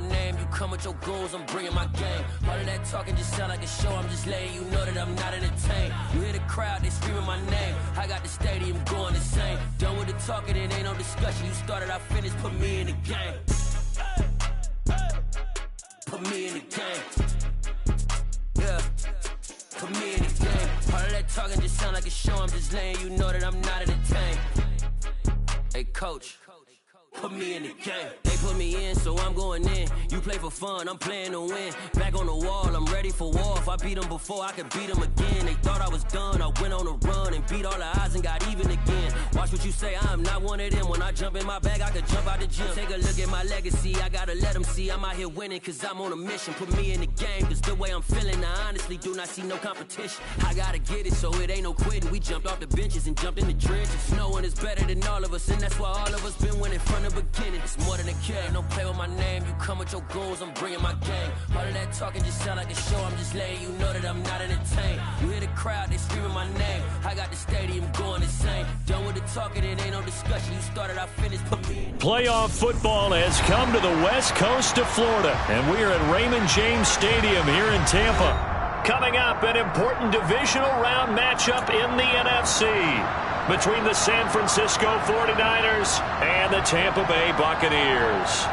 my name, you come with your goons, I'm bringing my game. All of that talking just sound like a show, I'm just letting you know that I'm not entertained. You hear the crowd, they screaming my name, I got the stadium going insane. Done with the talking, it ain't no discussion. You started, I finished, put me in the game. Put me in the game. Yeah, put me in the game. All of that talking just sound like a show, I'm just letting you know that I'm not entertained. Hey coach, put me in the game. They put me in, so I'm going in. You play for fun, I'm playing to win. Back on the wall, I'm ready for war. If I beat them before, I could beat them again. They thought I was done, I went on a run and beat all the odds and got even again. Watch what you say, I'm not one of them. When I jump in my bag, I could jump out the gym. Take a look at my legacy, I gotta let them see I'm out here winning, cause I'm on a mission. Put me in the game, cause the way I'm feeling, I honestly do not see no competition. I gotta get it, so it ain't no quitting. We jumped off the benches and jumped in the trenches. No one is better than all of us, and that's why all of us been winning from the beginning. It's more than a game, don't play with my name. You come with your goons, I'm bringing my game. All of that talking just sound like a show, I'm just letting you know that I'm not entertained. You hear the crowd, they screaming my name, I got the stadium going insane. Done with the talking, it ain't no discussion. You started, I finished, put me in. Playoff football has come to the west coast of Florida, and we are at Raymond James Stadium here in Tampa. Coming up, an important divisional round matchup in the NFC between the San Francisco 49ers and the Tampa Bay Buccaneers.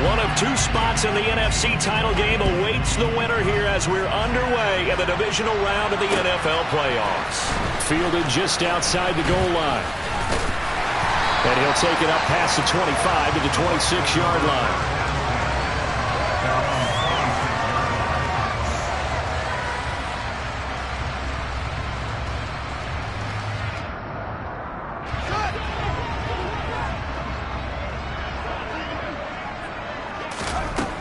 One of two spots in the NFC title game awaits the winner here as we're underway in the divisional round of the NFL playoffs. Fielded just outside the goal line. And he'll take it up past the 25 to the 26-yard line.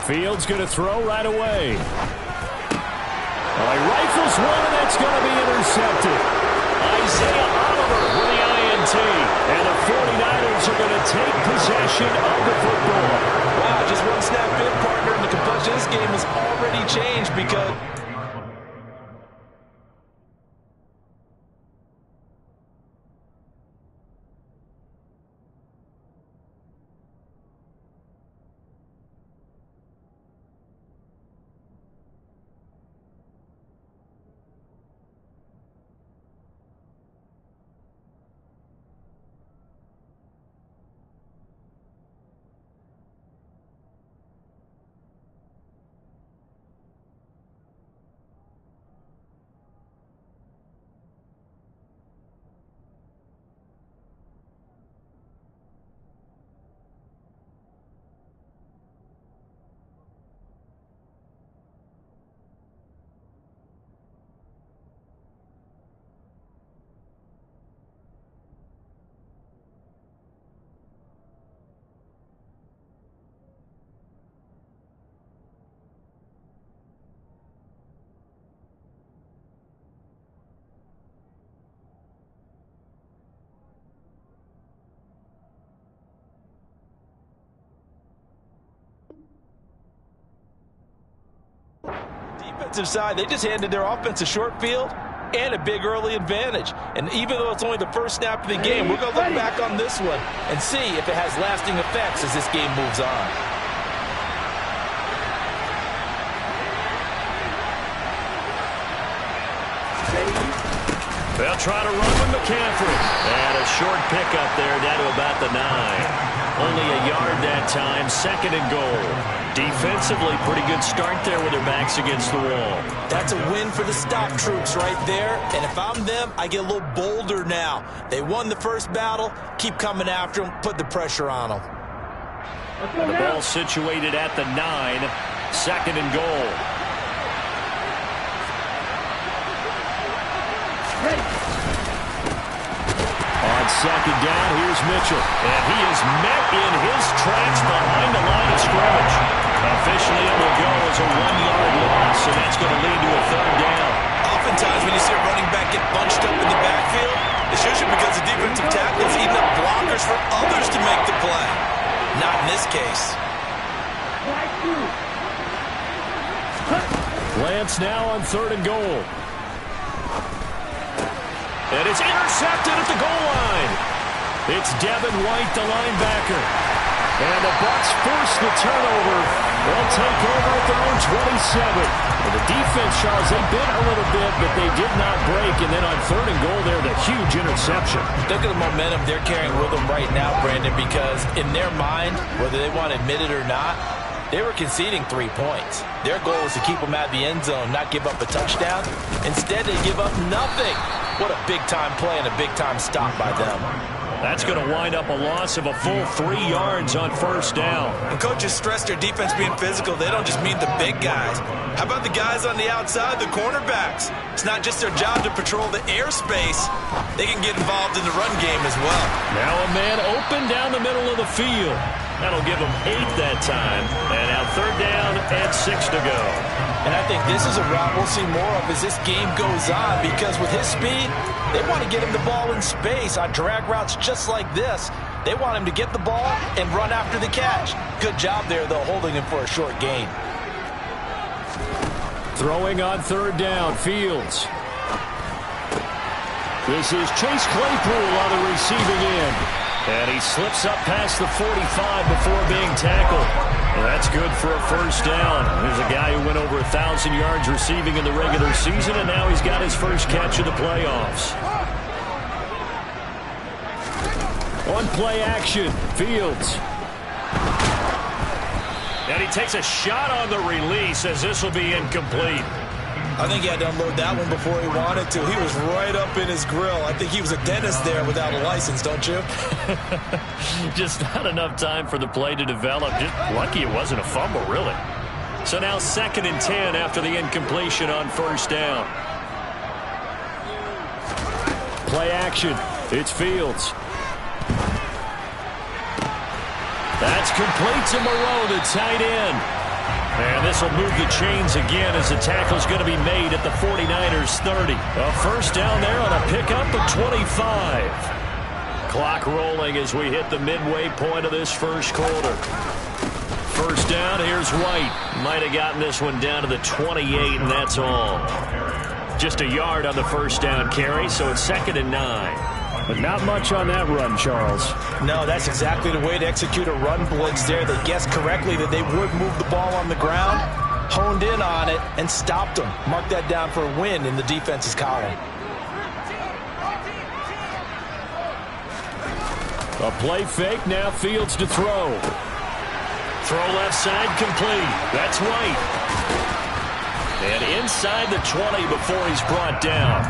Fields going to throw right away. Well, he rifles one, and that's going to be intercepted. Isaiah Oliver with the INT. And the 49ers are going to take possession of the football. Wow, just one snap in, partner, and the complexion of this game has already changed because... Defensive side, they just handed their offense a short field and a big early advantage. And even though it's only the first snap of the game, we're going to look back on this one and see if it has lasting effects as this game moves on. They'll try to run with McCaffrey. And a short pickup there down to about the 9. Only a yard that time, 2nd and goal. Defensively, pretty good start there with their backs against the wall. That's a win for the stop troops right there. And if I'm them, I get a little bolder now. They won the first battle. Keep coming after them. Put the pressure on them. And the ball situated at the 9. 2nd and goal. On 2nd down, here's Mitchell. And he is met in his tracks behind the line of scrimmage. Officially, it will go as a 1-yard loss, and that's going to lead to a 3rd down. Oftentimes, when you see a running back get bunched up in the backfield, it's usually because the defensive tackle is eating up blockers for others to make the play. Not in this case. Lance now on 3rd and goal. And it's intercepted at the goal line. It's Devin White, the linebacker. And the Bucs force the turnover. They'll take over at their own 27. Well, the defense, Charles, they bit a little bit, but they did not break. And then on 3rd and goal there, the huge interception. Look at the momentum they're carrying with them right now, Brandon, because in their mind, whether they want to admit it or not, they were conceding 3 points. Their goal was to keep them out of the end zone, not give up a touchdown. Instead, they give up nothing. What a big-time play and a big-time stop by them. That's going to wind up a loss of a full 3 yards on 1st down. And coaches stress their defense being physical. They don't just mean the big guys. How about the guys on the outside, the cornerbacks? It's not just their job to patrol the airspace. They can get involved in the run game as well. Now a man open down the middle of the field. That'll give them 8 that time. And now 3rd down and 6 to go. And I think this is a route we'll see more of as this game goes on, because with his speed, they want to get him the ball in space on drag routes just like this. They want him to get the ball and run after the catch. Good job there, though, holding him for a short gain. Throwing on 3rd down, Fields. This is Chase Claypool on the receiving end. And he slips up past the 45 before being tackled. Well, that's good for a 1st down. There's a guy who went over 1,000 yards receiving in the regular season, and now he's got his first catch of the playoffs. On play action, Fields. And he takes a shot on the release as this will be incomplete. I think he had to unload that one before he wanted to. He was right up in his grill. I think he was a dentist there without a license, don't you? Just not enough time for the play to develop. Just lucky it wasn't a fumble, really. So now 2nd and 10 after the incompletion on 1st down. Play action. It's Fields. That's complete to Moreau, the tight end. And this will move the chains again as the tackle's going to be made at the 49ers 30. A 1st down there on a pickup of 25. Clock rolling as we hit the midway point of this 1st quarter. 1st down, here's White. Might have gotten this one down to the 28, and that's all. Just a yard on the 1st down carry, so it's 2nd and 9. But not much on that run, Charles. No, that's exactly the way to execute a run blitz there. They guessed correctly that they would move the ball on the ground, honed in on it, and stopped them. Mark that down for a win in the defense's column. A play fake, now Fields to throw. Throw left side complete. That's White. And inside the 20 before he's brought down.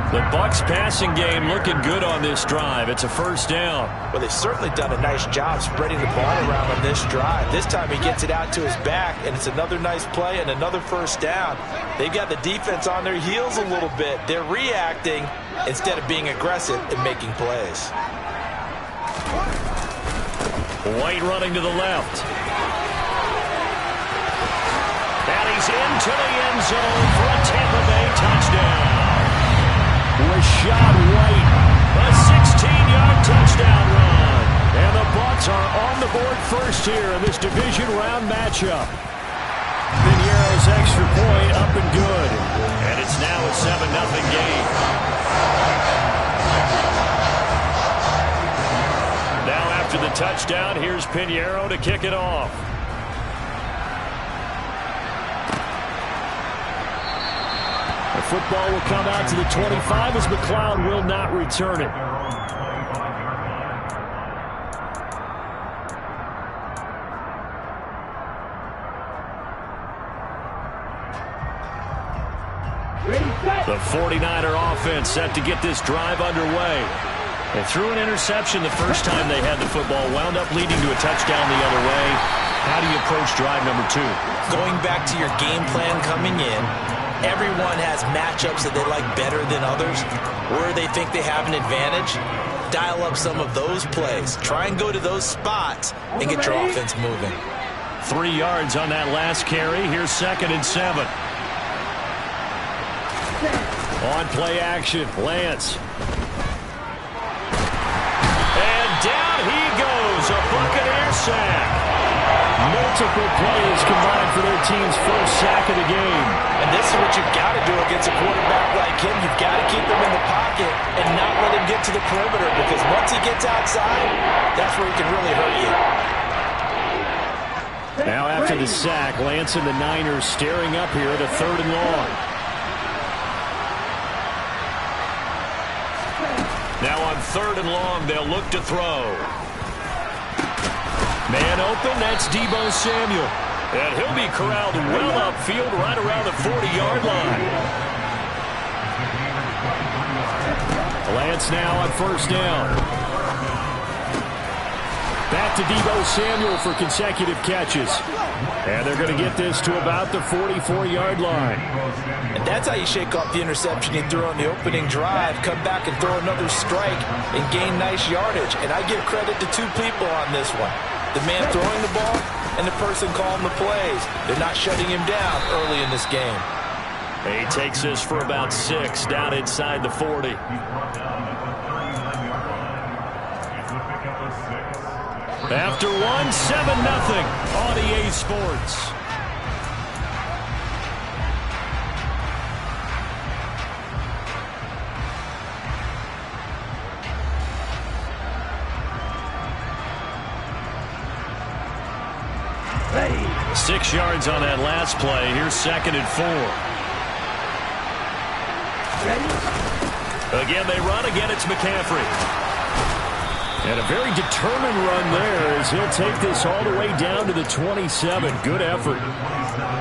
The Bucs passing game looking good on this drive. It's a 1st down. Well, they've certainly done a nice job spreading the ball around on this drive. This time he gets it out to his back, and it's another nice play and another 1st down. They've got the defense on their heels a little bit. They're reacting instead of being aggressive and making plays. White running to the left. And he's into the end zone for a Tampa Bay touchdown. Rashad White, a 16-yard touchdown run. And the Bucs are on the board first here in this division round matchup. Piñeiro's extra point up and good. And it's now a 7-0 game. Now after the touchdown, here's Piñeiro to kick it off. The football will come out to the 25 as McLeod will not return it. The 49er offense set to get this drive underway. They threw an interception the first time they had the football, wound up leading to a touchdown the other way. How do you approach drive number 2? Going back to your game plan coming in, everyone has matchups that they like better than others, where they think they have an advantage. Dial up some of those plays. Try and go to those spots and get your offense moving. 3 yards on that last carry. Here's 2nd and 7. On play action, Lance. And down he goes. A Buccaneers sack. Multiple players combined for their team's first sack of the game. And this is what you've got to do against a quarterback like him. You've got to keep him in the pocket and not let him get to the perimeter, because once he gets outside, that's where he can really hurt you. Now after the sack, Lance and the Niners staring up here at a 3rd and long. Now on 3rd and long, they'll look to throw. Man open, that's Deebo Samuel. And he'll be corralled well upfield right around the 40-yard line. Lance now on 1st down. Back to Deebo Samuel for consecutive catches. And they're going to get this to about the 44-yard line. And that's how you shake off the interception you threw on the opening drive, come back and throw another strike and gain nice yardage. And I give credit to 2 people on this one. The man throwing the ball and the person calling the plays. They're not shutting him down early in this game. He takes this for about 6 down inside the 40. After 1, 7-0 on EA Sports. Ready. 6 yards on that last play. Here's 2nd and 4. Ready. Again, they run. Again, it's McCaffrey. And a very determined run there as he'll take this all the way down to the 27. Good effort.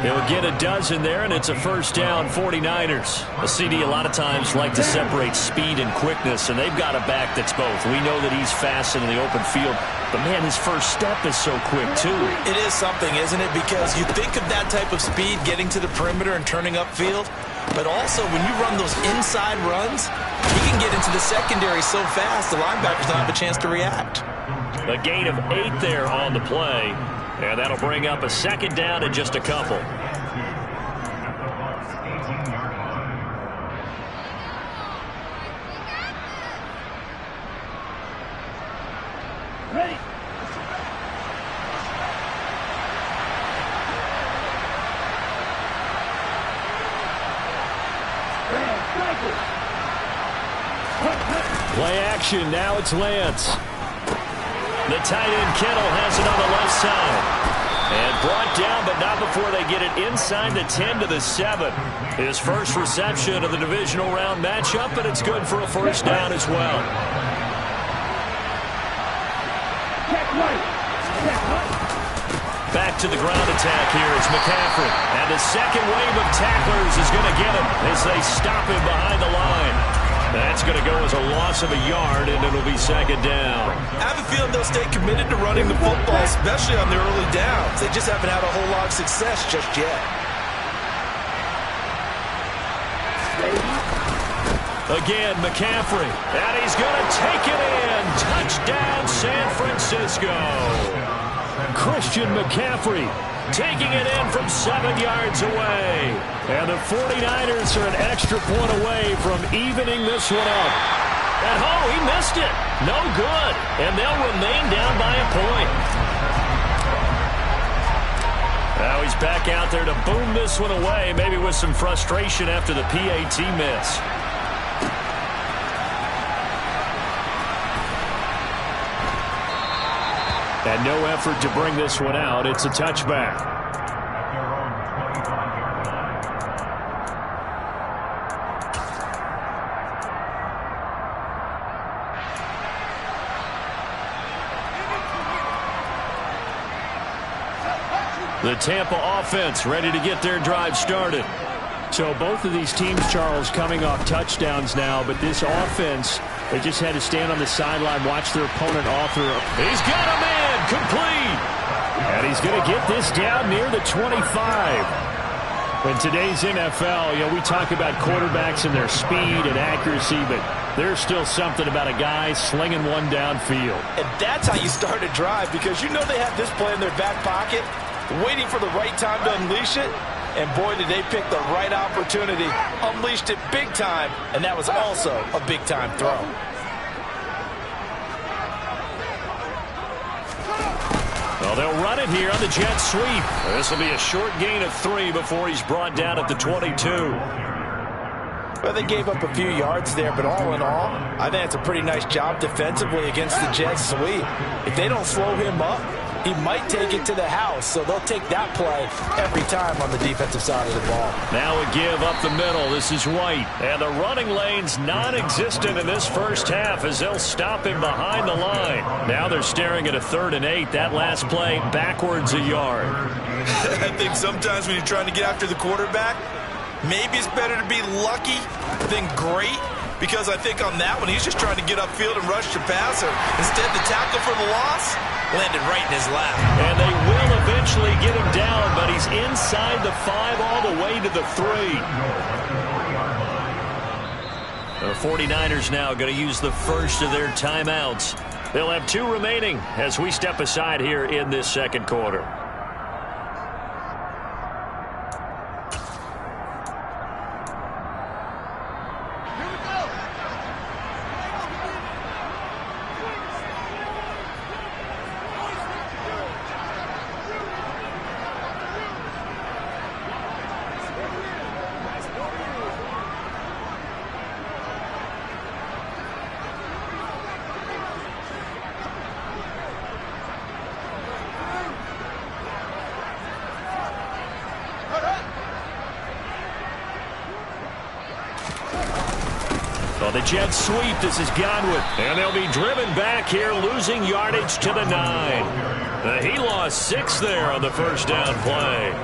He'll get a dozen there, and it's a 1st down, 49ers. A CD a lot of times like to separate speed and quickness, and they've got a back that's both. We know that he's fast in the open field, but, man, his first step is so quick, too. It is something, isn't it? Because you think of that type of speed getting to the perimeter and turning upfield, but also when you run those inside runs, he can get into the secondary so fast the linebackers don't have a chance to react. A gain of 8 there on the play, and that'll bring up a 2nd down and just a couple. Ready. Play action. Now it's Lance. The tight end Kittle has it on the left side. And brought down, but not before they get it inside the 10 to the 7. His first reception of the divisional round matchup, and it's good for a 1st down as well. Back to the ground attack here is McCaffrey. And the second wave of tacklers is going to get him as they stop him behind the line. That's going to go as a loss of a yard, and it'll be 2nd down. I have a feeling they'll stay committed to running the football, especially on the early downs. They just haven't had a whole lot of success just yet. Again, McCaffrey. And he's going to take it in. Touchdown, San Francisco. Christian McCaffrey taking it in from 7 yards away. And the 49ers are an extra point away from evening this one up. And he missed it. No good. And they'll remain down by a point. Now he's back out there to boom this one away, maybe with some frustration after the PAT miss. And no effort to bring this one out. It's a touchback. The Tampa offense ready to get their drive started. So both of these teams, Charles, coming off touchdowns now, but this offense, they just had to stand on the sideline, watch their opponent offer. He's got a man, complete. And he's going to get this down near the 25. In today's NFL, we talk about quarterbacks and their speed and accuracy, but there's still something about a guy slinging one downfield. And that's how you start a drive, because you know they have this play in their back pocket, waiting for the right time to unleash it. And boy, did they pick the right opportunity. Unleashed it big time, and that was also a big-time throw. they'll run it here on the jet sweep. This will be a short gain of 3 before he's brought down at the 22. Well, they gave up a few yards there, but all in all, I think it's a pretty nice job defensively against the jet sweep. If they don't slow him up, he might take it to the house, so they'll take that play every time on the defensive side of the ball. Now a give up the middle. This is White. And the running lane's non-existent in this first half as they'll stop him behind the line. Now they're staring at a 3rd and 8. That last play backwards a yard. I think sometimes when you're trying to get after the quarterback, maybe it's better to be lucky than great, because I think on that one, he's just trying to get upfield and rush the passer. Instead, the tackle for the loss landed right in his lap. And they will eventually get him down, but he's inside the 5 all the way to the 3. The 49ers now going to use the first of their timeouts. They'll have 2 remaining as we step aside here in this second quarter. The jet sweep, this is Godwin. And they'll be driven back here, losing yardage to the 9. He lost 6 there on the first down play.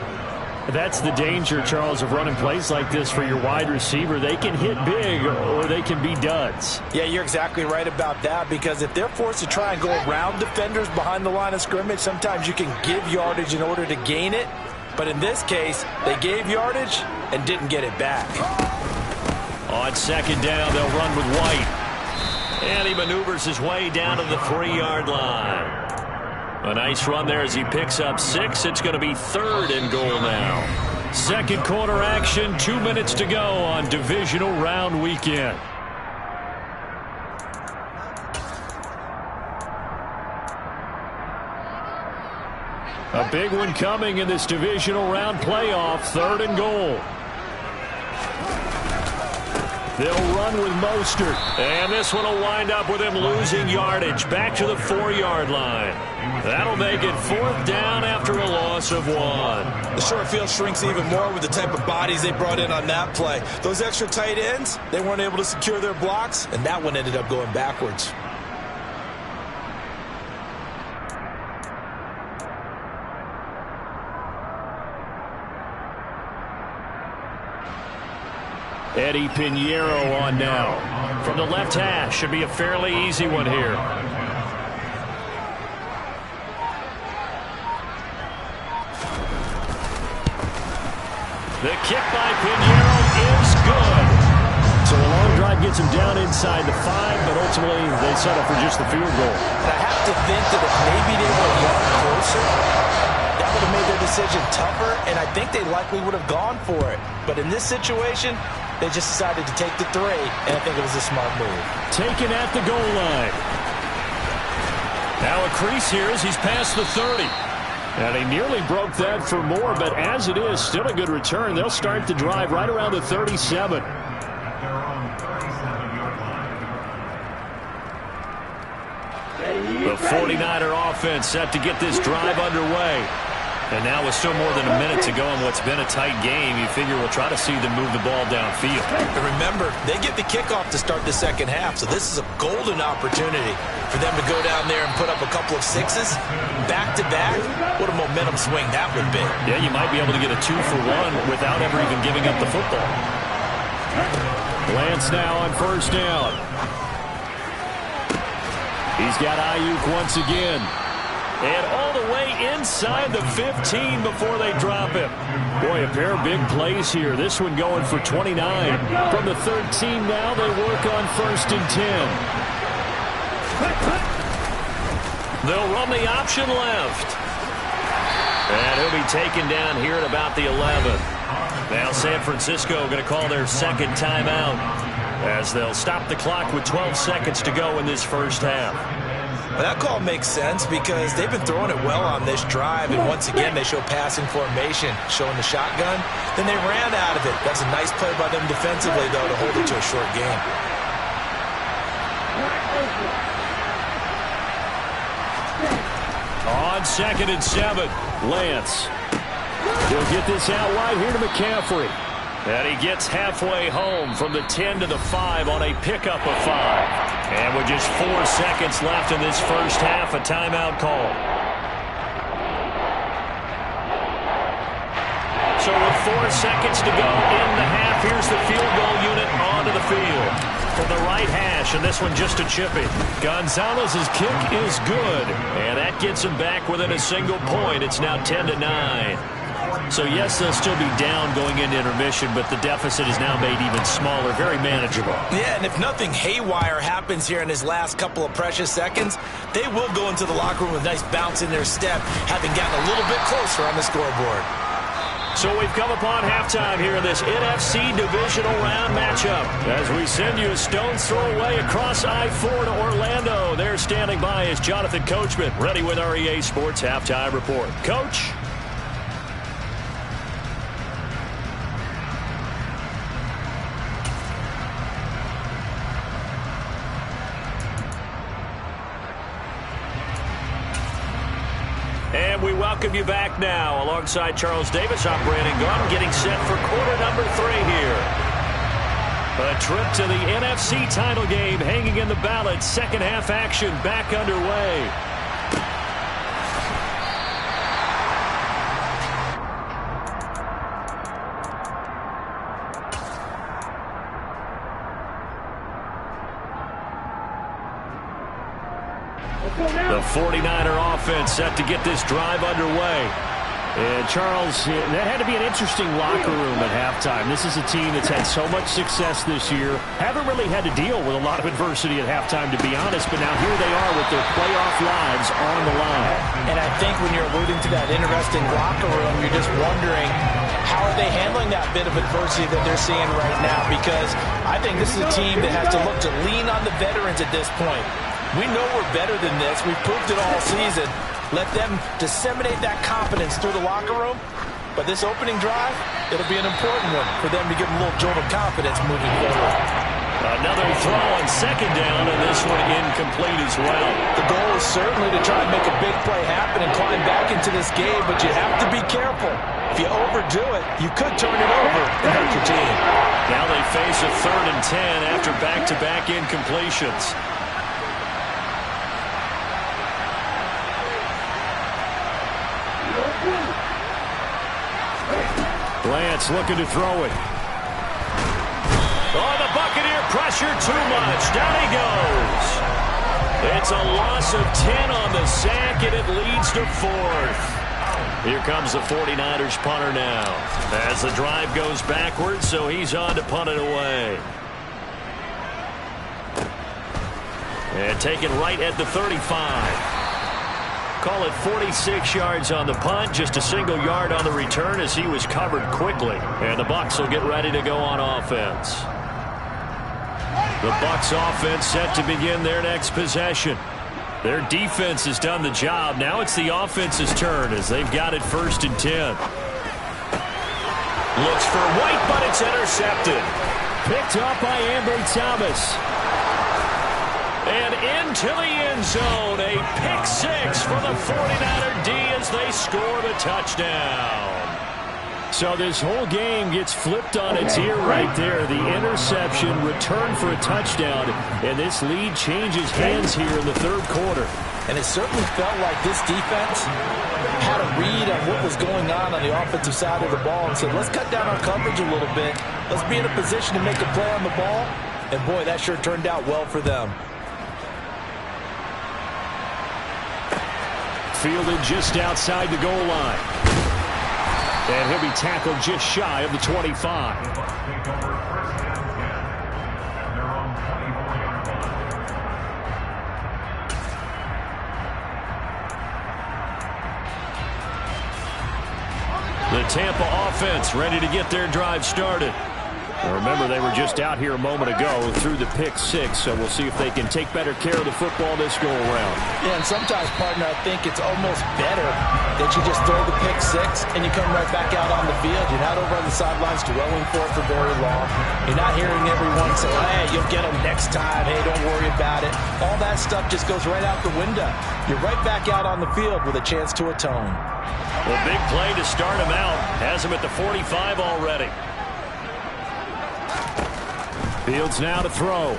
That's the danger, Charles, of running plays like this for your wide receiver. They can hit big or they can be duds. Yeah, you're exactly right about that, because if they're forced to try and go around defenders behind the line of scrimmage, sometimes you can give yardage in order to gain it. But in this case, they gave yardage and didn't get it back. On second down, they'll run with White. And he maneuvers his way down to the 3-yard line. A nice run there as he picks up 6. It's going to be 3rd and goal now. Second quarter action, 2 minutes to go on divisional round weekend. A big one coming in this divisional round playoff, 3rd and goal. They'll run with Mostert. And this one will wind up with him losing yardage back to the 4-yard line. That'll make it 4th down after a loss of 1. The short field shrinks even more with the type of bodies they brought in on that play. Those extra tight ends, they weren't able to secure their blocks, and that one ended up going backwards. Eddie Pinheiro on now. From the left hash, should be a fairly easy one here. The kick by Pinheiro is good. So a long drive gets him down inside the 5, but ultimately they settle for just the field goal. And I have to think that if maybe they were a yard closer, that would have made their decision tougher, and I think they likely would have gone for it. But in this situation, they just decided to take the 3, and I think it was a smart move. Taken at the goal line. Now a crease here as he's past the 30. And he nearly broke that for more, but as it is, still a good return. They'll start the drive right around the 37. The 49er offense set to get this drive underway. And now with still more than a minute to go in what's been a tight game, you figure we'll try to see them move the ball downfield. And remember, they get the kickoff to start the second half, so this is a golden opportunity for them to go down there and put up a couple of 6s back-to-back. What a momentum swing that would be. Yeah, you might be able to get a 2-for-1 without ever even giving up the football. Lance now on first down. He's got Ayuk once again. And all the way inside the 15 before they drop him. Boy, a pair of big plays here. This one going for 29. From the 13 now, they work on 1st and 10. They'll run the option left. And he'll be taken down here at about the 11. Now San Francisco going to call their second timeout as they'll stop the clock with 12 seconds to go in this first half. Well, that call makes sense because they've been throwing it well on this drive, and once again they show passing formation, showing the shotgun. Then they ran out of it. That's a nice play by them defensively, though, to hold it to a short game. On 2nd and 7, Lance. He'll get this out wide here to McCaffrey. And he gets halfway home from the 10 to the 5 on a pickup of 5. And with just 4 seconds left in this first half, a timeout call. So with 4 seconds to go in the half, here's the field goal unit onto the field. From the right hash, and this one just a chippy. Gonzalez's kick is good. And that gets him back within a single point. It's now 10-9. So, yes, they'll still be down going into intermission, but the deficit is now made even smaller, very manageable. Yeah, and if nothing haywire happens here in his last couple of precious seconds, they will go into the locker room with a nice bounce in their step, having gotten a little bit closer on the scoreboard. So we've come upon halftime here in this NFC Divisional Round matchup. As we send you a stone's throw away across I-4 to Orlando. There standing by is Jonathan Coachman, ready with our EA Sports Halftime Report. Coach? And we welcome you back now. Alongside Charles Davis, I'm Brandon Gunn, getting set for quarter number 3 here. A trip to the NFC title game hanging in the balance. Second half action back underway. The 49er offense set to get this drive underway. And Charles, that had to be an interesting locker room at halftime. This is a team that's had so much success this year. Haven't really had to deal with a lot of adversity at halftime, to be honest. But now here they are with their playoff lives on the line. And I think when you're alluding to that interesting locker room, you're just wondering, how are they handling that bit of adversity that they're seeing right now? Because I think this is a team that has to look to lean on the veterans at this point. We know we're better than this. We've proved it all season. Let them disseminate that confidence through the locker room. But this opening drive, it'll be an important one for them to give them a little jolt of confidence moving forward. Another throw on 2nd down, and this one incomplete as well. The goal is certainly to try and make a big play happen and climb back into this game, but you have to be careful. If you overdo it, you could turn it over and hurt your team. Now they face a 3rd and 10 after back-to-back incompletions. Lance looking to throw it. Oh, the Buccaneer pressure too much. Down he goes. It's a loss of 10 on the sack, and it leads to 4th. Here comes the 49ers punter now. As the drive goes backwards, so he's on to punt it away. And taken right at the 35. Call it 46 yards on the punt, just a single yard on the return as he was covered quickly. And the Bucs will get ready to go on offense. The Bucs offense set to begin their next possession. Their defense has done the job. Now it's the offense's turn as they've got it 1st and 10. Looks for White, but it's intercepted. Picked up by Ambry Thomas. And into the end zone, a pick 6 for the 49er D as they score the touchdown. So this whole game gets flipped on its ear right there. The interception, return for a touchdown, and this lead changes hands here in the 3rd quarter. And it certainly felt like this defense had a read on what was going on the offensive side of the ball and said, let's cut down our coverage a little bit. Let's be in a position to make a play on the ball. And, boy, that sure turned out well for them. Fielded just outside the goal line. And he'll be tackled just shy of the 25. The Tampa offense ready to get their drive started. Remember, they were just out here a moment ago through the pick six, so we'll see if they can take better care of the football this go-around. Yeah, and sometimes, partner, I think it's almost better that you just throw the pick six and you come right back out on the field. You're not over on the sidelines dwelling for it for very long. You're not hearing everyone say, hey, you'll get them next time. Hey, don't worry about it. All that stuff just goes right out the window. You're right back out on the field with a chance to atone. Well, big play to start him out. Has him at the 45 already. Fields now to throw.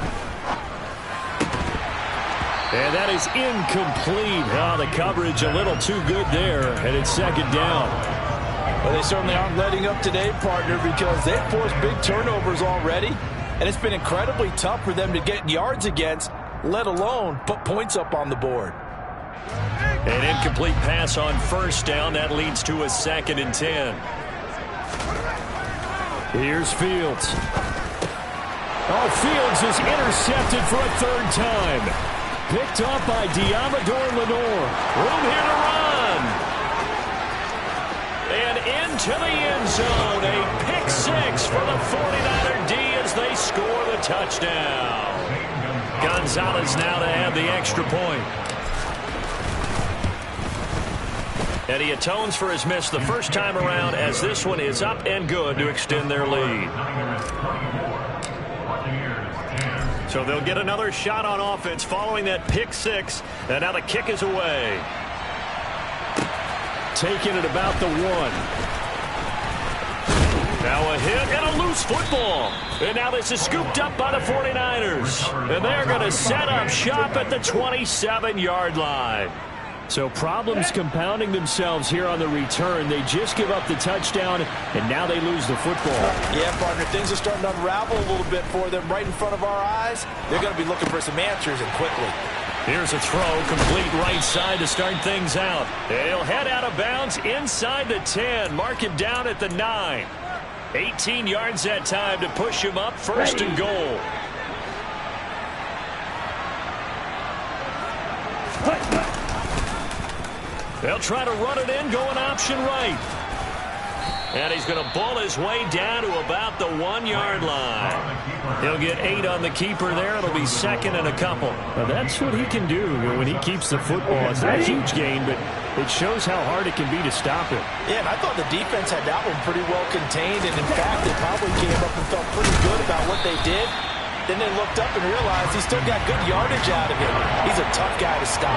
And that is incomplete. Oh, the coverage a little too good there, and it's second down. Well, they certainly aren't letting up today, partner, because they've forced big turnovers already, and it's been incredibly tough for them to get yards against, let alone put points up on the board. An incomplete pass on first down. That leads to a 2nd and 10. Here's Fields. Oh, Fields is intercepted for a 3rd time. Picked up by Diamador Lenore. Room here to run. And into the end zone. A pick six for the 49er D as they score the touchdown. Gonzalez now to add the extra point. And he atones for his miss the first time around as this one is up and good to extend their lead. So they'll get another shot on offense following that pick six. And now the kick is away. Taking it about the 1. Now a hit and a loose football. And now this is scooped up by the 49ers. And they're going to set up shop at the 27-yard line. So problems compounding themselves here on the return. They just give up the touchdown, and now they lose the football. Yeah, partner, things are starting to unravel a little bit for them right in front of our eyes. They're going to be looking for some answers, and quickly. Here's a throw, complete right side to start things out. They'll head out of bounds inside the 10, mark him down at the 9. 18 yards that time to push him up, 1st and goal. They'll try to run it in, going option right. And he's going to ball his way down to about the 1-yard line. He'll get 8 on the keeper there. It'll be 2nd and a couple. Now that's what he can do when he keeps the football. It's not a huge gain, but it shows how hard it can be to stop it. Yeah, and I thought the defense had that one pretty well contained. And, in fact, they probably came up and felt pretty good about what they did. Then they looked up and realized he still got good yardage out of him. He's a tough guy to stop.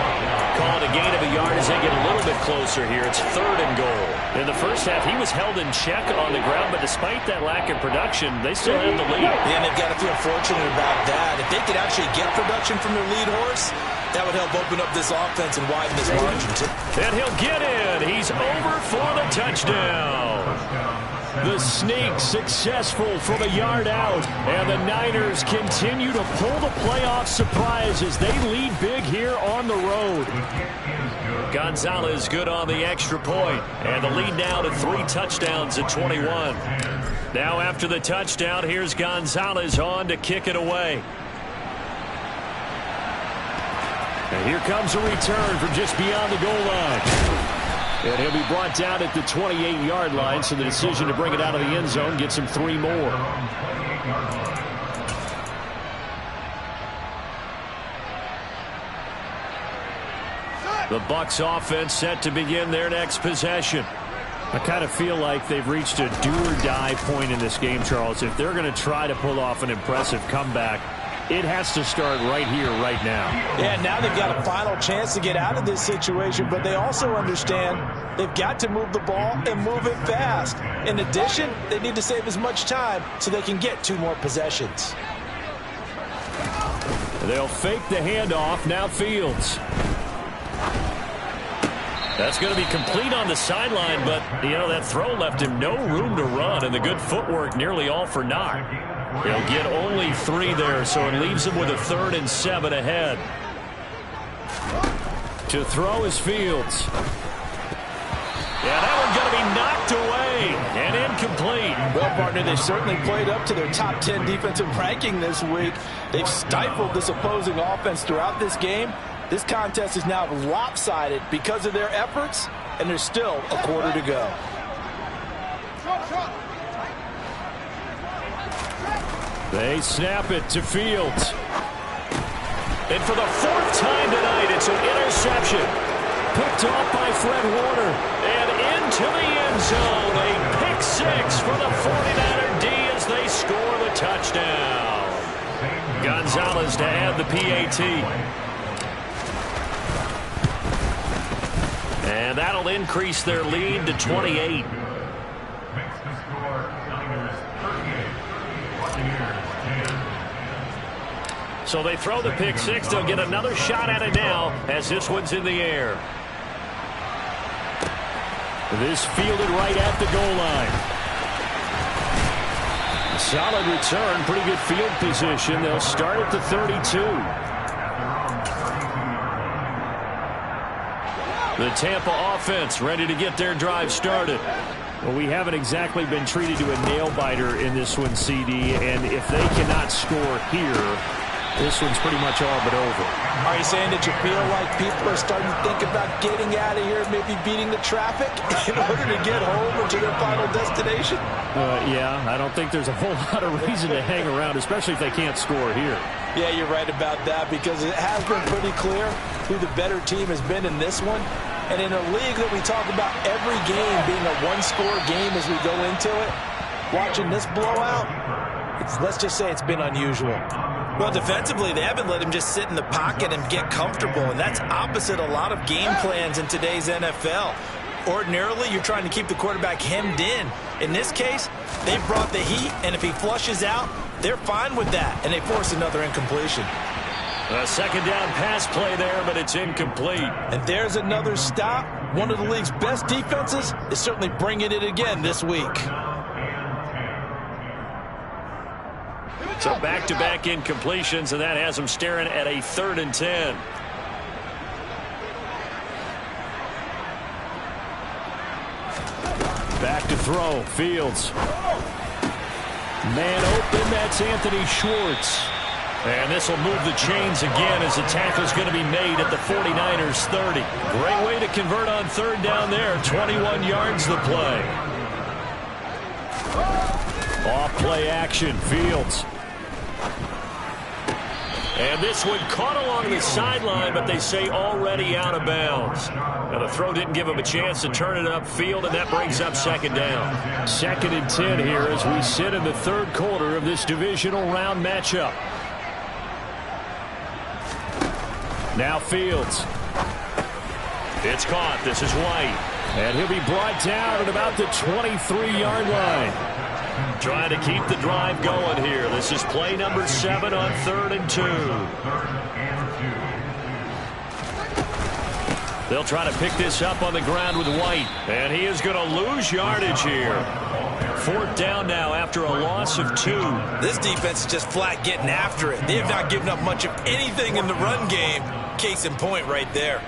Call it a gain of a yard as they get a little bit closer here. It's 3rd and goal. In the first half, he was held in check on the ground, but despite that lack of production, they still have the lead. Yeah, and they've got to feel fortunate about that. If they could actually get production from their lead horse, that would help open up this offense and widen this margin too. And he'll get in. He's over for the touchdown. The sneak successful from a yard out. And the Niners continue to pull the playoff surprise as they lead big here on the road. Gonzalez good on the extra point. And the lead now to 3 touchdowns at 21. Now after the touchdown, here's Gonzalez on to kick it away. And here comes a return from just beyond the goal line. And he'll be brought down at the 28-yard line, so the decision to bring it out of the end zone gets him 3 more. The Bucs offense set to begin their next possession. I kind of feel like they've reached a do-or-die point in this game, Charles. If they're going to try to pull off an impressive comeback, it has to start right here, right now. Yeah, now they've got a final chance to get out of this situation, but they also understand they've got to move the ball and move it fast. In addition, they need to save as much time so they can get 2 more possessions. They'll fake the handoff. Now Fields. That's going to be complete on the sideline, but, you know, that throw left him no room to run, and the good footwork nearly all for naught. He'll get only 3 there, so it leaves him with a 3rd and 7 ahead. To throw is Fields. Yeah, that one's going to be knocked away and incomplete. Well, partner, they certainly played up to their top 10 defensive ranking this week. They've stifled this opposing offense throughout this game. This contest is now lopsided because of their efforts, and there's still a quarter to go. They snap it to Fields. And for the fourth time tonight, it's an interception. Picked off by Fred Warner. And into the end zone. A pick six for the 49er D as they score the touchdown. Gonzalez to add the PAT. And that'll increase their lead to 28. So they throw the pick six. They'll get another shot at it now as this one's in the air. This fielded right at the goal line. Solid return. Pretty good field position. They'll start at the 32. The Tampa offense ready to get their drive started. Well, we haven't exactly been treated to a nail-biter in this one, CD. And if they cannot score here, this one's pretty much all but over. Are you saying that you feel like people are starting to think about getting out of here, maybe beating the traffic in order to get home or to their final destination? Yeah, I don't think there's a whole lot of reason to hang around, especially if they can't score here. Yeah, you're right about that because it has been pretty clear who the better team has been in this one. And in a league that we talk about every game being a one-score game as we go into it, watching this blowout, let's just say it's been unusual. Well, defensively, they haven't let him just sit in the pocket and get comfortable, and that's opposite a lot of game plans in today's NFL. Ordinarily, you're trying to keep the quarterback hemmed in. In this case, they brought the heat, and if he flushes out, they're fine with that, and they force another incompletion. A second down pass play there, but it's incomplete. And there's another stop. One of the league's best defenses is certainly bringing it again this week. So back-to-back incompletions, and that has them staring at a 3rd and 10. Back to throw. Fields. Man open. That's Anthony Schwartz. And this will move the chains again as the tackle's going to be made at the 49ers 30. Great way to convert on 3rd down there. 21 yards the play. Off play action. Fields. And this one caught along the sideline, but they say already out of bounds. Now the throw didn't give him a chance to turn it upfield, and that brings up 2nd down. 2nd and 10 here as we sit in the 3rd quarter of this divisional round matchup. Now Fields. It's caught. This is White. And he'll be brought down at about the 23-yard line. Trying to keep the drive going here. This is play number 7 on 3rd and 2. They'll try to pick this up on the ground with White. And he is going to lose yardage here. 4th down now after a loss of 2. This defense is just flat getting after it. They have not given up much of anything in the run game. Case in point right there.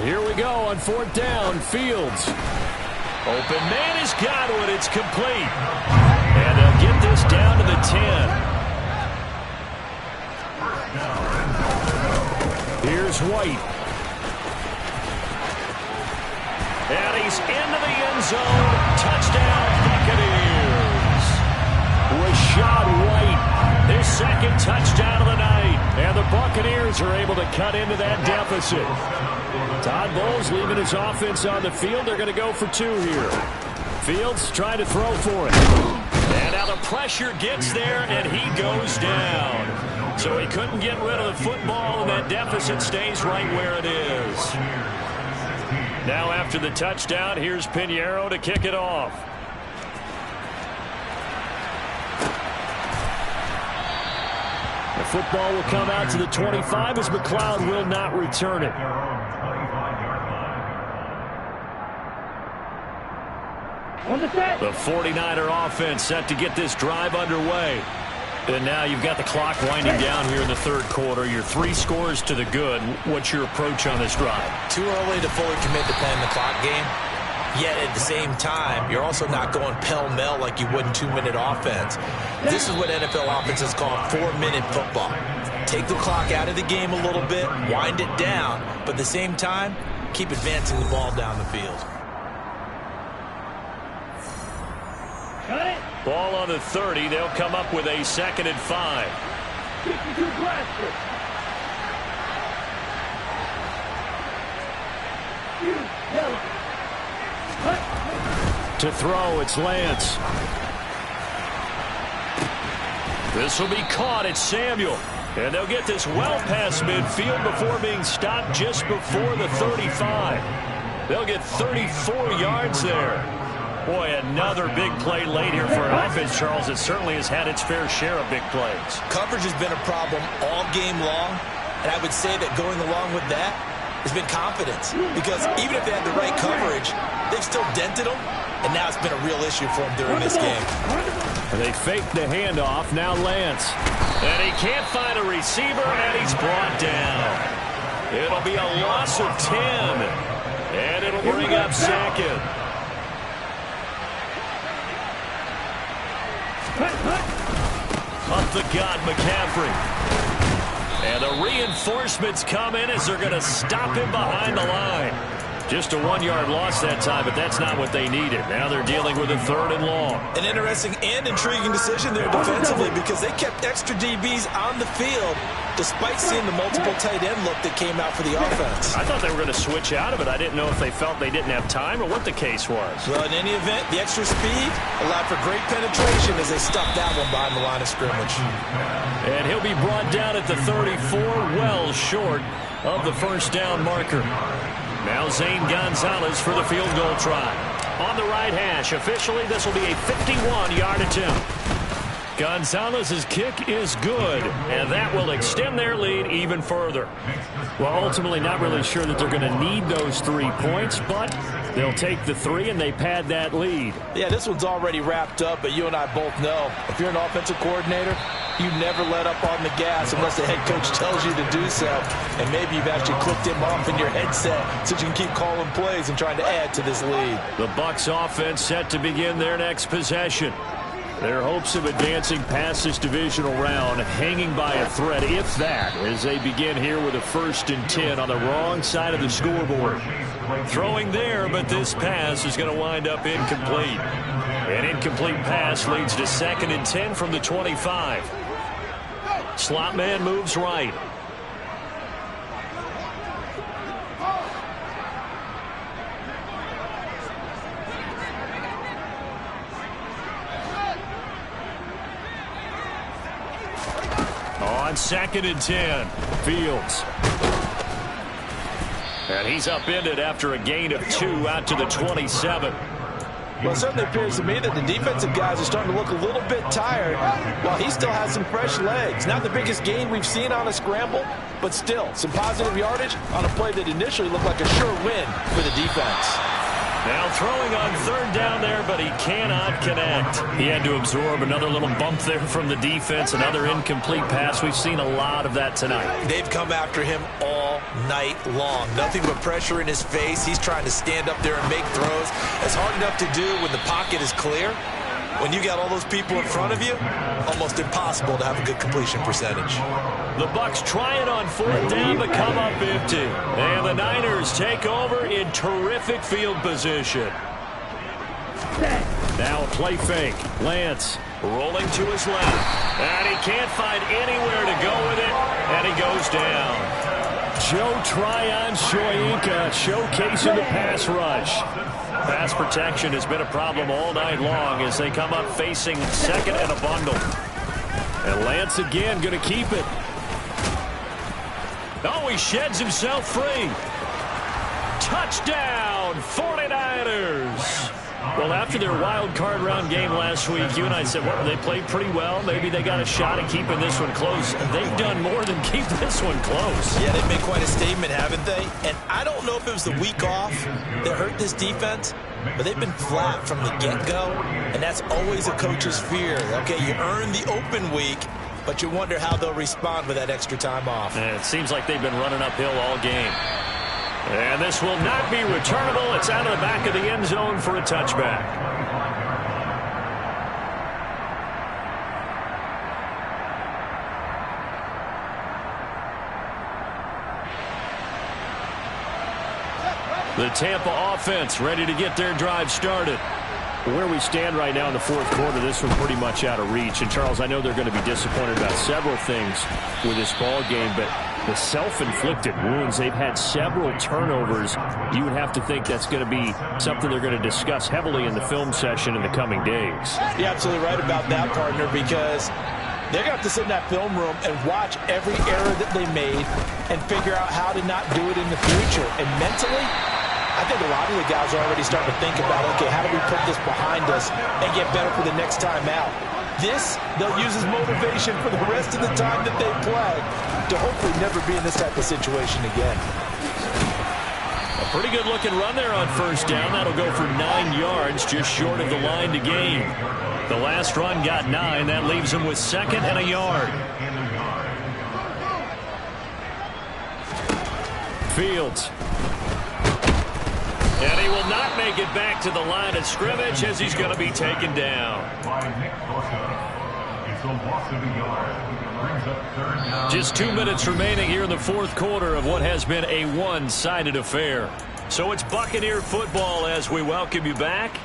Here we go on 4th down. Fields. Open man has got one. It's complete. And they'll get this down to the 10. Here's White. And he's into the end zone. Touchdown, Buccaneers. Rashad White, his 2nd touchdown of the night. And the Buccaneers are able to cut into that deficit. Todd Bowles leaving his offense on the field. They're going to go for 2 here. Fields trying to throw for it. And now the pressure gets there, and he goes down. So he couldn't get rid of the football, and that deficit stays right where it is. Now after the touchdown, here's Pinheiro to kick it off. The football will come out to the 25 as McLeod will not return it. The 49er offense set to get this drive underway. And now you've got the clock winding down here in the 3rd quarter. You're 3 scores to the good. What's your approach on this drive? Too early to fully commit to playing the clock game. Yet at the same time, you're also not going pell-mell like you would in 2-minute offense. This is what NFL offenses call 4-minute football. Take the clock out of the game a little bit, wind it down, but at the same time, keep advancing the ball down the field. Ball on the 30. They'll come up with a 2nd and 5. To throw, it's Lance. This will be caught. It's Samuel. And they'll get this well past midfield before being stopped just before the 35. They'll get 34 yards there. Boy, another big play late here for an offense, Charles. It certainly has had its fair share of big plays. Coverage has been a problem all game long, and I would say that going along with that has been confidence. Because even if they had the right coverage, they've still dented them, and now it's been a real issue for them during this game. And they fake the handoff. Now Lance. And he can't find a receiver, and he's brought down. It'll be a loss of 10. And it'll bring up 2nd. Up the gut, McCaffrey. And the reinforcements come in as they're going to stop him behind the line. Just a 1-yard loss that time, but that's not what they needed. Now they're dealing with a 3rd and long. An interesting and intriguing decision there defensively because they kept extra DBs on the field despite seeing the multiple tight end look that came out for the offense. I thought they were going to switch out of it. I didn't know if they felt they didn't have time or what the case was. Well, in any event, the extra speed allowed for great penetration as they stuffed that one behind the line of scrimmage. And he'll be brought down at the 34, well short of the 1st down marker. Now Zane Gonzalez for the field goal try. On the right hash, officially this will be a 51-yard attempt. Gonzalez's kick is good, and that will extend their lead even further. Well, ultimately not really sure that they're going to need those 3 points, but they'll take the 3 and they pad that lead. Yeah, this one's already wrapped up, but you and I both know if you're an offensive coordinator, you never let up on the gas unless the head coach tells you to do so. And maybe you've actually clicked him off in your headset so you can keep calling plays and trying to add to this lead. The Bucs offense set to begin their next possession. Their hopes of advancing past this divisional round hanging by a thread, if that, as they begin here with a 1st and 10 on the wrong side of the scoreboard. Throwing there, but this pass is going to wind up incomplete. An incomplete pass leads to 2nd and 10 from the 25. Slot man moves right. On 2nd and 10, Fields. And he's upended after a gain of 2 out to the 27. Well, it certainly appears to me that the defensive guys are starting to look a little bit tired while he still has some fresh legs. Not the biggest gain we've seen on a scramble, but still some positive yardage on a play that initially looked like a sure win for the defense. Now throwing on 3rd down there, but he cannot connect. He had to absorb another little bump there from the defense, another incomplete pass. We've seen a lot of that tonight. They've come after him all night long. Nothing but pressure in his face. He's trying to stand up there and make throws. It's hard enough to do when the pocket is clear. When you got all those people in front of you, almost impossible to have a good completion percentage. The Bucs try it on 4th down, but come up empty. And the Niners take over in terrific field position. Now a play fake. Lance rolling to his left. And he can't find anywhere to go with it. And he goes down. Joe Tryon-Shoyinka showcasing the pass rush. Pass protection has been a problem all night long as they come up facing 2nd and a bundle. And Lance again going to keep it. Oh, he sheds himself free. Touchdown, 49ers. Well, after their wild card round game last week, you and I said, well, they played pretty well. Maybe they got a shot at keeping this one close. They've done more than keep this one close. Yeah, they've made quite a statement, haven't they? And I don't know if it was the week off that hurt this defense, but they've been flat from the get-go, and that's always a coach's fear. Okay, you earn the open week, but you wonder how they'll respond with that extra time off. And it seems like they've been running uphill all game. And this will not be returnable. It's out of the back of the end zone for a touchback. The Tampa offense ready to get their drive started. Where we stand right now in the fourth quarter, this one's pretty much out of reach. And, Charles, I know they're going to be disappointed about several things with this ball game, but the self-inflicted wounds, they've had several turnovers. You would have to think that's going to be something they're going to discuss heavily in the film session in the coming days. You're absolutely right about that, partner, because they're going to have to sit in that film room and watch every error that they made and figure out how to not do it in the future. And mentally, I think a lot of the guys are already starting to think about, okay, how do we put this behind us and get better for the next time out? This, they'll use as motivation for the rest of the time that they play to hopefully never be in this type of situation again. A pretty good-looking run there on first down. That'll go for 9 yards, just short of the line to gain. The last run got 9. That leaves him with 2nd and a yard. Fields. And he will not make it back to the line of scrimmage as he's going to be taken down. Just 2 minutes remaining here in the fourth quarter of what has been a one-sided affair. So it's Buccaneer football as we welcome you back.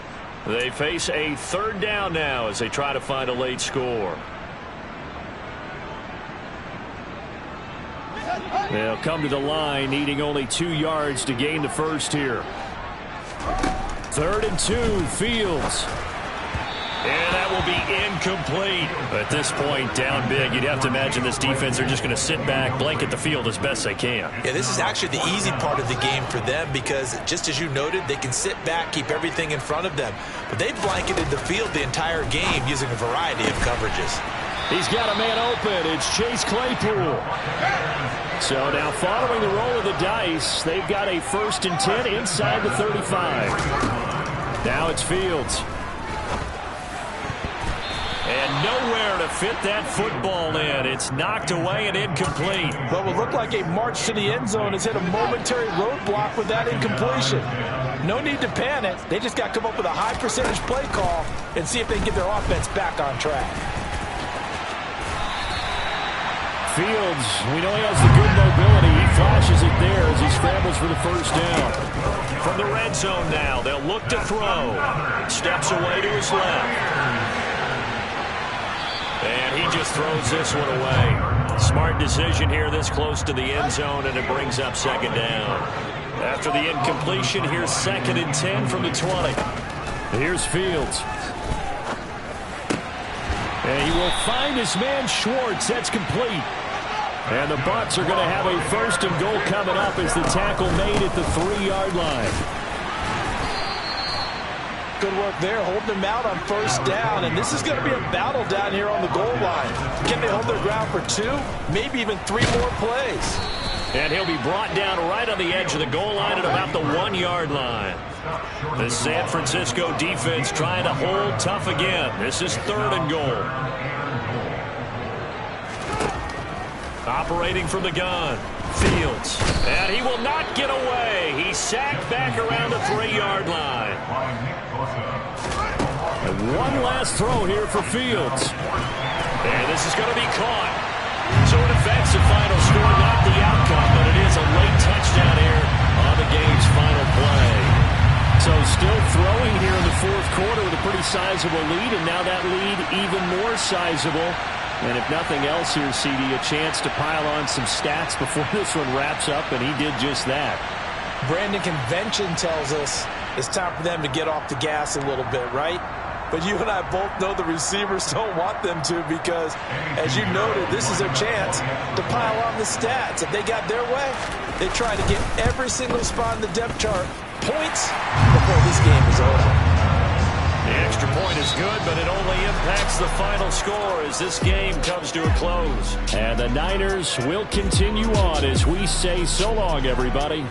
They face a 3rd down now as they try to find a late score. They'll come to the line needing only 2 yards to gain the first here. 3rd and 2, Fields. And that will be incomplete. At this point, down big, you'd have to imagine this defense are just going to sit back, blanket the field as best they can. Yeah, this is actually the easy part of the game for them because, just as you noted, they can sit back, keep everything in front of them. But they've blanketed the field the entire game using a variety of coverages. He's got a man open. It's Chase Claypool. So now following the roll of the dice, they've got a 1st and 10 inside the 35. Now it's Fields. And nowhere to fit that football in. It's knocked away and incomplete. What would look like a march to the end zone has hit a momentary roadblock with that incompletion. No need to panic. They just got to come up with a high percentage play call and see if they can get their offense back on track. Fields, we know he has the good mobility. He flashes it there as he scrambles for the first down. From the red zone now, they'll look to throw. Steps away to his left. And he just throws this one away. Smart decision here this close to the end zone, and it brings up 2nd down. After the incompletion, here's 2nd and 10 from the 20. Here's Fields. And he will find his man Schwartz. That's complete. And the Bucs are going to have a 1st and goal coming up as the tackle made at the 3-yard line. Good work there, holding them out on first down. And this is going to be a battle down here on the goal line. Can they hold their ground for 2, maybe even 3 more plays? And he'll be brought down right on the edge of the goal line at about the 1-yard line. The San Francisco defense trying to hold tough again. This is 3rd and goal. Operating from the gun, Fields. And he will not get away. He's sacked back around the 3-yard line. And one last throw here for Fields. And this is going to be caught. So it affects the final score, not the outcome, but it is a late touchdown here on the game's final play. So still throwing here in the fourth quarter with a pretty sizable lead, and now that lead even more sizable. And if nothing else here, CD, a chance to pile on some stats before this one wraps up, and he did just that. Brandon, convention tells us it's time for them to get off the gas a little bit, right? But you and I both know the receivers don't want them to because, as you noted, this is their chance to pile on the stats. If they got their way, they try to get every single spot in the depth chart points before this game is over. The extra point is good, but it only impacts the final score as this game comes to a close. And the Niners will continue on as we say so long, everybody.